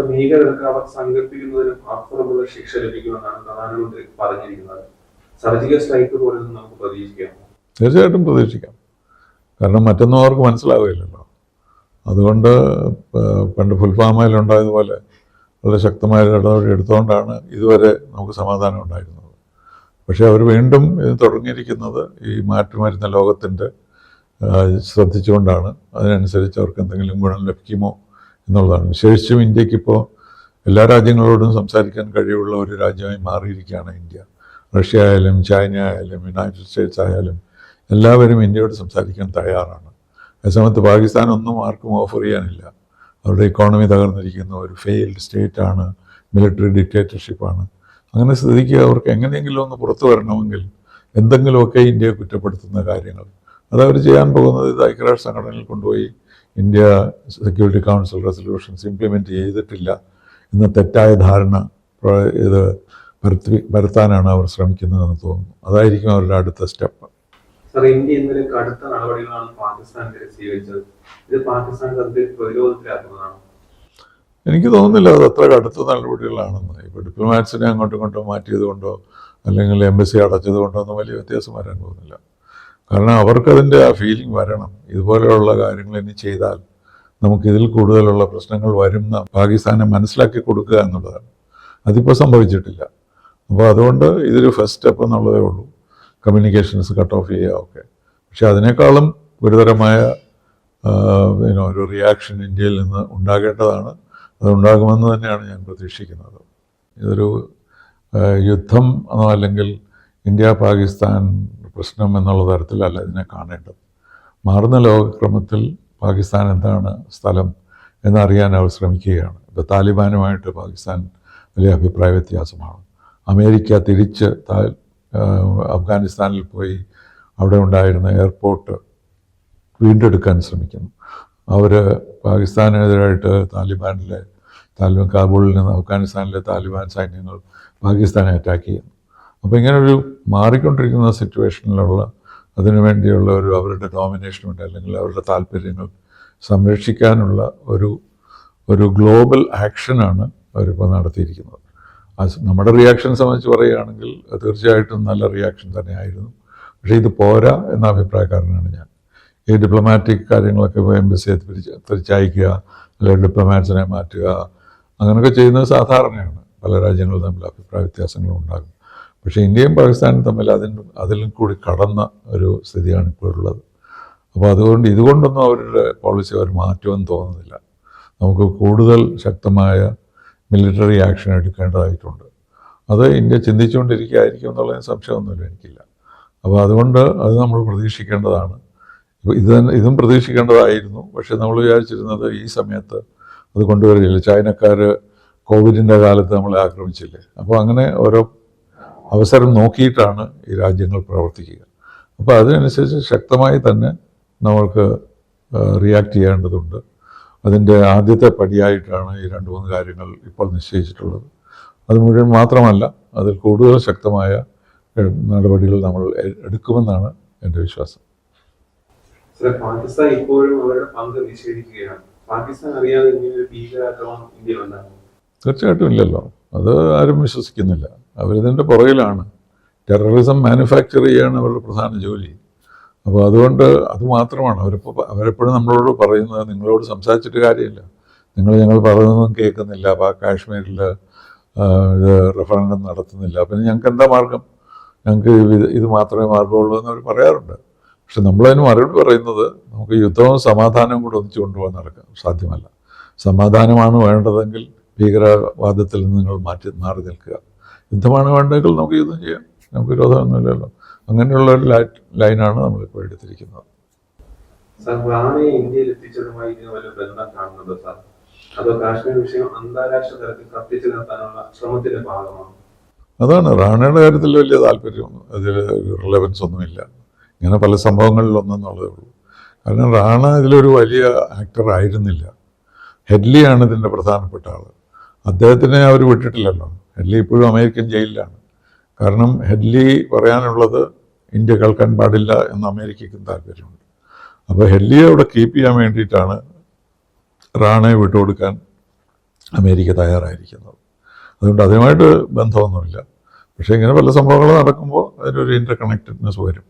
ഭീകരർക്ക് അവർ സങ്കല്പിക്കുന്നതിനും അപ്പുറമുള്ള ശിക്ഷ ലഭിക്കുമെന്നാണ് പ്രധാനമന്ത്രി പറഞ്ഞിരിക്കുന്നത്. സർജിക്കൽ സ്ട്രൈക്ക് പോലും നമുക്ക് പ്രതീക്ഷിക്കാം. തീർച്ചയായിട്ടും പ്രതീക്ഷിക്കാം. കാരണം മറ്റൊന്നും അവർക്ക് മനസ്സിലാവുകയില്ലല്ലോ. അതുകൊണ്ട് പണ്ട് പുൽവാമയിലുണ്ടായതുപോലെ വളരെ ശക്തമായ ഇടപെടൽ എടുത്തുകൊണ്ടാണ് ഇതുവരെ നമുക്ക് സമാധാനം ഉണ്ടായിരുന്നത്. പക്ഷേ അവർ വീണ്ടും ഇത് തുടങ്ങിയിരിക്കുന്നത് ഈ മാറ്റിമരുന്ന ലോകത്തിൻ്റെ ശ്രദ്ധിച്ചുകൊണ്ടാണ്. അതിനനുസരിച്ച് അവർക്ക് എന്തെങ്കിലും ഗുണം ലഭിക്കുമോ എന്നുള്ളതാണ്. വിശേഷിച്ചും ഇന്ത്യക്കിപ്പോൾ എല്ലാ രാജ്യങ്ങളോടും സംസാരിക്കാൻ കഴിവുള്ള ഒരു രാജ്യമായി മാറിയിരിക്കുകയാണ് ഇന്ത്യ. റഷ്യ ആയാലും ചൈന ആയാലും യുണൈറ്റഡ് സ്റ്റേറ്റ്സ് ആയാലും എല്ലാവരും ഇന്ത്യയോട് സംസാരിക്കാൻ തയ്യാറാണ്. അതേസമയത്ത് പാകിസ്ഥാൻ ഒന്നും ആർക്കും ഓഫർ ചെയ്യാനില്ല. അവരുടെ ഇക്കോണമി തകർന്നിരിക്കുന്ന ഒരു ഫെയിൽഡ് സ്റ്റേറ്റാണ്, മിലിറ്ററി ഡിക്റ്റേറ്റർഷിപ്പാണ്. അങ്ങനെ സ്ഥിതിക്ക് അവർക്ക് എങ്ങനെയെങ്കിലും ഒന്ന് പുറത്തു വരണമെങ്കിൽ എന്തെങ്കിലുമൊക്കെ ഇന്ത്യയെ കുറ്റപ്പെടുത്തുന്ന കാര്യങ്ങൾ അതവർ ചെയ്യാൻ പോകുന്നത് ഇത് ഐക്യരാഷ്ട്ര സംഘടനയിൽ കൊണ്ടുപോയി India security council resolutions implement ചെയ്തിട്ടില്ല എന്ന തെറ്റായ ധാരണ ഇത് വരുത്താനാണ് അവർ ശ്രമിക്കുന്നതെന്ന് തോന്നുന്നു. അതായിരിക്കും അവരുടെ അടുത്ത സ്റ്റെപ്പ്. ഇന്ത്യ ഇന്നലെ കടുത്ത നടപടികളാണ് പാകിസ്ഥാനെതിരെ സ്വീകരിച്ചത്. ഇത് പാകിസ്ഥാൻ പ്രതിരോധത്തിലാക്കുന്നതാണ്. എനിക്ക് തോന്നുന്നില്ല അത് അത്ര കടുത്ത നടപടികളാണെന്ന്. ഇപ്പോൾ ഡിപ്ലോമാറ്റ്സിനെ അങ്ങോട്ടും ഇങ്ങോട്ടും മാറ്റിയത് കൊണ്ടോ അല്ലെങ്കിൽ എംബസി അടച്ചത് കൊണ്ടോ ഒന്നും വലിയ വ്യത്യാസം വരാൻ പോകുന്നില്ല. കാരണം അവർക്കതിൻ്റെ ആ ഫീലിംഗ് വരണം. ഇതുപോലെയുള്ള കാര്യങ്ങൾ ഇനി ചെയ്താൽ നമുക്കിതിൽ കൂടുതലുള്ള പ്രശ്നങ്ങൾ വരുന്ന പാകിസ്ഥാനെ മനസ്സിലാക്കി കൊടുക്കുക എന്നുള്ളതാണ്. അതിപ്പോൾ സംഭവിച്ചിട്ടില്ല. അപ്പോൾ അതുകൊണ്ട് ഇതൊരു ഫസ്റ്റ് സ്റ്റെപ്പ് എന്നുള്ളതേ ഉള്ളൂ. കമ്മ്യൂണിക്കേഷൻസ് കട്ട് ഓഫ് ചെയ്യുക ഒക്കെ. പക്ഷേ അതിനേക്കാളും ഗുരുതരമായ ഒരു റിയാക്ഷൻ ഇന്ത്യയിൽ നിന്ന് ഉണ്ടാകേണ്ടതാണ്. അതുണ്ടാകുമെന്ന് തന്നെയാണ് ഞാൻ പ്രതീക്ഷിക്കുന്നത്. ഇതൊരു യുദ്ധം എന്നോ അല്ലെങ്കിൽ ഇന്ത്യ പാകിസ്ഥാൻ പ്രശ്നം എന്നുള്ള തരത്തിലല്ല ഇതിനെ കാണേണ്ടത്. മാറുന്ന ലോകക്രമത്തിൽ പാകിസ്ഥാൻ എന്താണ് സ്ഥലം എന്നറിയാൻ അവർ ശ്രമിക്കുകയാണ്. ഇപ്പോൾ താലിബാനുമായിട്ട് പാകിസ്ഥാൻ വലിയ അഭിപ്രായ വ്യത്യാസമാണ്. അമേരിക്ക തിരിച്ച് അഫ്ഗാനിസ്ഥാനിൽ പോയി അവിടെ ഉണ്ടായിരുന്ന എയർപോർട്ട് വീണ്ടെടുക്കാൻ ശ്രമിക്കുന്നു. അവർ പാകിസ്ഥാനെതിരായിട്ട് കാബൂളിൽ നിന്ന് അഫ്ഗാനിസ്ഥാനിലെ താലിബാൻ സൈന്യങ്ങൾ പാകിസ്ഥാനെ അറ്റാക്ക് ചെയ്യുന്നു. അപ്പോൾ ഇങ്ങനൊരു മാറിക്കൊണ്ടിരിക്കുന്ന സിറ്റുവേഷനിലുള്ള അതിനുവേണ്ടിയുള്ള അവരുടെ ഡോമിനേഷനുണ്ട് അല്ലെങ്കിൽ അവരുടെ താല്പര്യങ്ങൾ സംരക്ഷിക്കാനുള്ള ഒരു ഗ്ലോബൽ ആക്ഷനാണ് അവരിപ്പോൾ നടത്തിയിരിക്കുന്നത്. നമ്മുടെ റിയാക്ഷൻ സംബന്ധിച്ച് പറയുകയാണെങ്കിൽ തീർച്ചയായിട്ടും നല്ല റിയാക്ഷൻ തന്നെയായിരുന്നു. പക്ഷേ ഇത് പോരാ എന്ന അഭിപ്രായക്കാരനാണ് ഞാൻ. ഈ ഡിപ്ലോമാറ്റിക് കാര്യങ്ങളൊക്കെ ഇപ്പോൾ എംബസിയെ തിരിച്ചയക്കുക അല്ലെങ്കിൽ ഡിപ്ലോമാറ്റ്സിനെ മാറ്റുക അങ്ങനെയൊക്കെ ചെയ്യുന്നത് സാധാരണയാണ്. പല രാജ്യങ്ങളും തമ്മിൽ അഭിപ്രായ വ്യത്യാസങ്ങളും ഉണ്ടാകും. പക്ഷേ ഇന്ത്യയും പാകിസ്ഥാനും തമ്മിൽ അതിലും കൂടി കടന്ന ഒരു സ്ഥിതിയാണ് ഇപ്പോൾ ഉള്ളത്. അപ്പോൾ അതുകൊണ്ട് ഇതുകൊണ്ടൊന്നും അവരുടെ പോളിസി അവർ മാറ്റുമെന്ന് തോന്നുന്നില്ല. നമുക്ക് കൂടുതൽ ശക്തമായ മിലിറ്ററി ആക്ഷൻ എടുക്കേണ്ടതായിട്ടുണ്ട്. അത് ഇന്ത്യ ചിന്തിച്ചുകൊണ്ടിരിക്കുകയായിരിക്കും എന്നുള്ളതിന് സംശയമൊന്നുമില്ല, എനിക്കില്ല. അപ്പോൾ അതുകൊണ്ട് അത് നമ്മൾ പ്രതീക്ഷിക്കേണ്ടതാണ്. ഇതും പ്രതീക്ഷിക്കേണ്ടതായിരുന്നു. പക്ഷേ നമ്മൾ വിചാരിച്ചിരുന്നത് ഈ സമയത്ത് അത് കൊണ്ടുവരില്ല. ചൈനക്കാർ കോവിഡിൻ്റെ കാലത്ത് നമ്മളെ ആക്രമിച്ചില്ലേ. അപ്പോൾ അങ്ങനെ ഓരോ അവസരം നോക്കിയിട്ടാണ് ഈ രാജ്യങ്ങൾ പ്രവർത്തിക്കുക. അപ്പോൾ അതിനനുസരിച്ച് ശക്തമായി തന്നെ നമ്മൾക്ക് റിയാക്ട് ചെയ്യേണ്ടതുണ്ട്. അതിൻ്റെ ആദ്യത്തെ പടിയായിട്ടാണ് ഈ 2-3 കാര്യങ്ങൾ ഇപ്പോൾ നിശ്ചയിച്ചിട്ടുള്ളത്. അത് മുഴുവൻ മാത്രമല്ല, അതിൽ കൂടുതൽ ശക്തമായ നടപടികൾ നമ്മൾ എടുക്കുമെന്നാണ് എൻ്റെ വിശ്വാസം. പാകിസ്ഥാൻ ഇപ്പോഴും അവരുടെ പങ്ക് നിഷേധിക്കുകയാണ്. പാകിസ്ഥാൻ അറിയാതെ ഭീകരാക്രമണം ഇന്ത്യ ഉണ്ടാകും? തീർച്ചയായിട്ടും ഇല്ലല്ലോ. അത് ആരും വിശ്വസിക്കുന്നില്ല. അവരിതിൻ്റെ പുറകിലാണ്. ടെററിസം മാനുഫാക്ചർ ചെയ്യുകയാണ് അവരുടെ പ്രധാന ജോലി. അപ്പോൾ അതുകൊണ്ട് അതുമാത്രമാണ് അവരെപ്പോഴും നമ്മളോട് പറയുന്നത്, നിങ്ങളോട് സംസാരിച്ചിട്ട് കാര്യമില്ല, ഞങ്ങൾ പറയുന്നതും കേൾക്കുന്നില്ല, കാശ്മീരിൽ ഇത് റെഫറൻഡം നടത്തുന്നില്ല, പിന്നെ ഞങ്ങൾക്ക് എന്താ മാർഗം, ഞങ്ങൾക്ക് ഇത് മാത്രമേ മാർഗമുള്ളൂ എന്ന് അവർ പറയാറുണ്ട്. പക്ഷെ നമ്മളതിന് മറുപടി പറയുന്നത്, നമുക്ക് യുദ്ധവും സമാധാനവും കൂടെ ഒന്നിച്ചു കൊണ്ടുപോകാൻ സാധ്യമല്ല. സമാധാനമാണ് വേണ്ടതെങ്കിൽ ഭീകരവാദത്തിൽ നിന്ന് നിങ്ങൾ മാറി നിൽക്കുക. യുദ്ധമാണ് വേണ്ടതെങ്കിൽ നമുക്ക് യുദ്ധം ചെയ്യാം, നമുക്ക് വിരോധമൊന്നുമില്ലല്ലോ. അങ്ങനെയുള്ള ഒരു ലൈനാണ് നമ്മളിപ്പോൾ എടുത്തിരിക്കുന്നത്. ഇന്ത്യയിൽ എത്തിച്ചതുമായി ബന്ധം കാണുന്നുണ്ടോ സാർ? അതോ കാശ്മീർ വിഷയം അന്താരാഷ്ട്ര തലത്തിൽ കത്തിച്ചു നിർത്താനുള്ള ശ്രമത്തിന്റെ ഭാഗമാണ്? അതാണ് റാണയുടെ കാര്യത്തിൽ വലിയ താല്പര്യം, അതിൽ റിലവൻസ് ഒന്നുമില്ല. ഇങ്ങനെ പല സംഭവങ്ങളിലൊന്നെന്നുള്ളതേ ഉള്ളൂ. കാരണം റാണ ഇതിലൊരു വലിയ ആക്ടർ ആയിരുന്നില്ല. ഹെഡ്ലിയാണ് ഇതിൻ്റെ പ്രധാനപ്പെട്ട ആൾ. അദ്ദേഹത്തിനെ അവർ വിട്ടിട്ടില്ലല്ലോ. ഹെഡ്ലി ഇപ്പോഴും അമേരിക്കൻ ജയിലിലാണ്. കാരണം ഹെഡ്ലി പറയാനുള്ളത് ഇന്ത്യ കേൾക്കാൻ പാടില്ല എന്ന് അമേരിക്കയ്ക്കും താല്പര്യമുണ്ട്. അപ്പോൾ ഹെഡ്ലിയെ അവിടെ കീപ്പ് ചെയ്യാൻ വേണ്ടിയിട്ടാണ് റാണയെ വിട്ടുകൊടുക്കാൻ അമേരിക്ക തയ്യാറായിരിക്കുന്നത്. അതുകൊണ്ട് അതുമായിട്ട് ബന്ധമൊന്നുമില്ല. പക്ഷേ ഇങ്ങനെ പല സംഭവങ്ങൾ നടക്കുമ്പോൾ അതിനൊരു ഇൻ്റർ കണക്റ്റഡ്നെസ് വരും.